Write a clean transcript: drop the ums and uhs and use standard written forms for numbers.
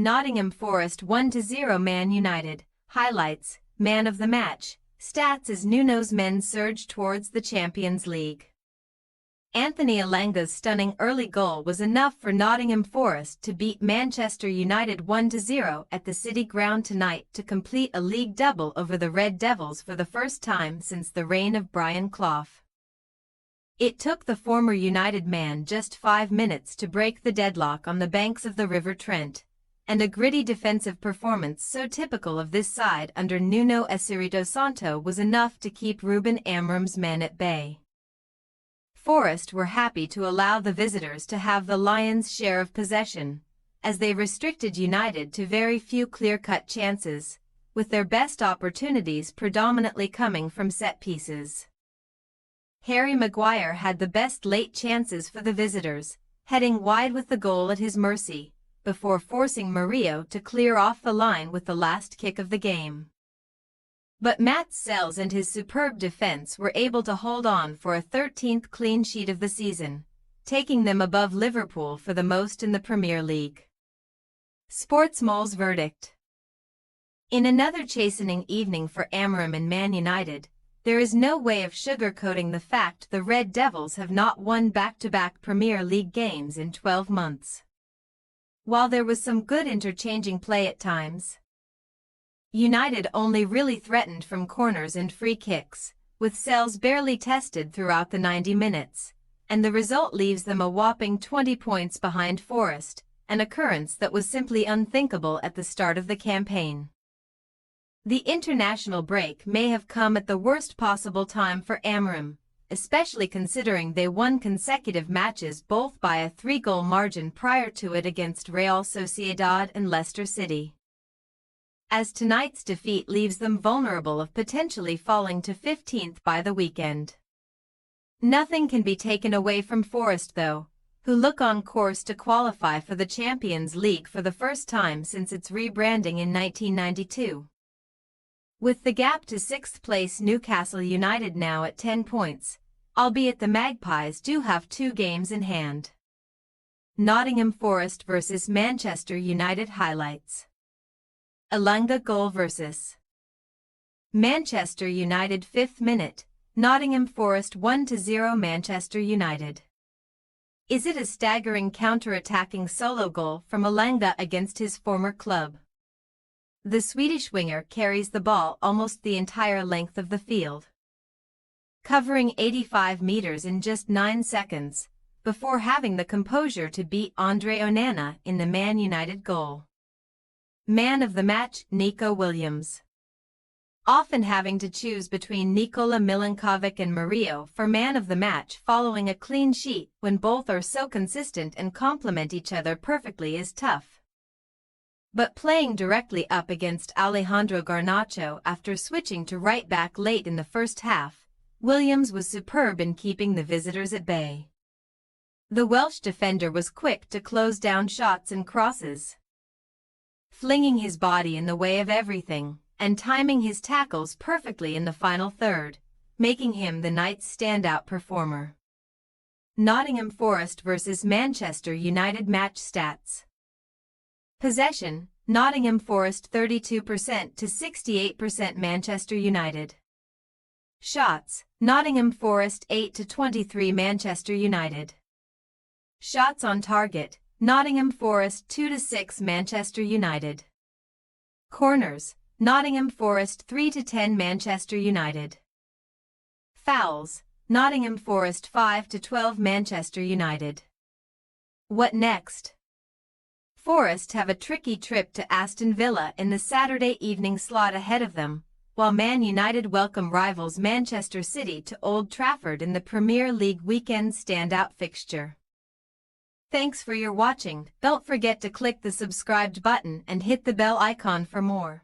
Nottingham Forest 1-0 Man United. Highlights, man of the match, stats as Nuno's men surge towards the Champions League. Anthony Elanga's stunning early goal was enough for Nottingham Forest to beat Manchester United 1-0 at the City Ground tonight to complete a league double over the Red Devils for the first time since the reign of Brian Clough. It took the former United man just 5 minutes to break the deadlock on the banks of the River Trent, and a gritty defensive performance so typical of this side under Nuno Espirito Santo was enough to keep Ruben Amorim's men at bay. Forest were happy to allow the visitors to have the Lions' share of possession, as they restricted United to very few clear-cut chances, with their best opportunities predominantly coming from set pieces. Harry Maguire had the best late chances for the visitors, heading wide with the goal at his mercy, before forcing Murillo to clear off the line with the last kick of the game. But Matt Sells and his superb defense were able to hold on for a 13th clean sheet of the season, taking them above Liverpool for the most in the Premier League. Sportsmol's verdict. In another chastening evening for Amorim and Man United, there is no way of sugarcoating the fact the Red Devils have not won back-to-back Premier League games in 12 months. While there was some good interchanging play at times, United only really threatened from corners and free kicks, with Sells barely tested throughout the 90 minutes, and the result leaves them a whopping 20 points behind Forest, an occurrence that was simply unthinkable at the start of the campaign. The international break may have come at the worst possible time for Amorim, especially considering they won consecutive matches both by a 3-goal margin prior to it against Real Sociedad and Leicester City. As tonight's defeat leaves them vulnerable of potentially falling to 15th by the weekend. Nothing can be taken away from Forest though, who look on course to qualify for the Champions League for the first time since its rebranding in 1992. With the gap to 6th place Newcastle United now at 10 points, albeit the Magpies do have 2 games in hand. Nottingham Forest vs Manchester United highlights. Elanga goal vs Manchester United 5th minute, Nottingham Forest 1-0 Manchester United. Is it a staggering counter-attacking solo goal from Elanga against his former club? The Swedish winger carries the ball almost the entire length of the field, covering 85 meters in just 9 seconds, before having the composure to beat Andre Onana in the Man United goal. Man of the match, Nico Williams. Often having to choose between Nikola Milinkovic and Murillo for man of the match following a clean sheet when both are so consistent and complement each other perfectly is tough. But playing directly up against Alejandro Garnacho after switching to right back late in the first half, Williams was superb in keeping the visitors at bay. The Welsh defender was quick to close down shots and crosses, flinging his body in the way of everything, and timing his tackles perfectly in the final third, making him the night's standout performer. Nottingham Forest vs Manchester United match stats. Possession, Nottingham Forest 32% to 68% Manchester United. Shots, Nottingham Forest 8-23 Manchester United. Shots on target, Nottingham Forest 2-6 Manchester United. Corners, Nottingham Forest 3-10 Manchester United. Fouls, Nottingham Forest 5-12 Manchester United. What next? Forest have a tricky trip to Aston Villa in the Saturday evening slot ahead of them, while Man United welcome rivals Manchester City to Old Trafford in the Premier League weekend standout fixture. Thanks for your watching. Don't forget to click the subscribed button and hit the bell icon for more.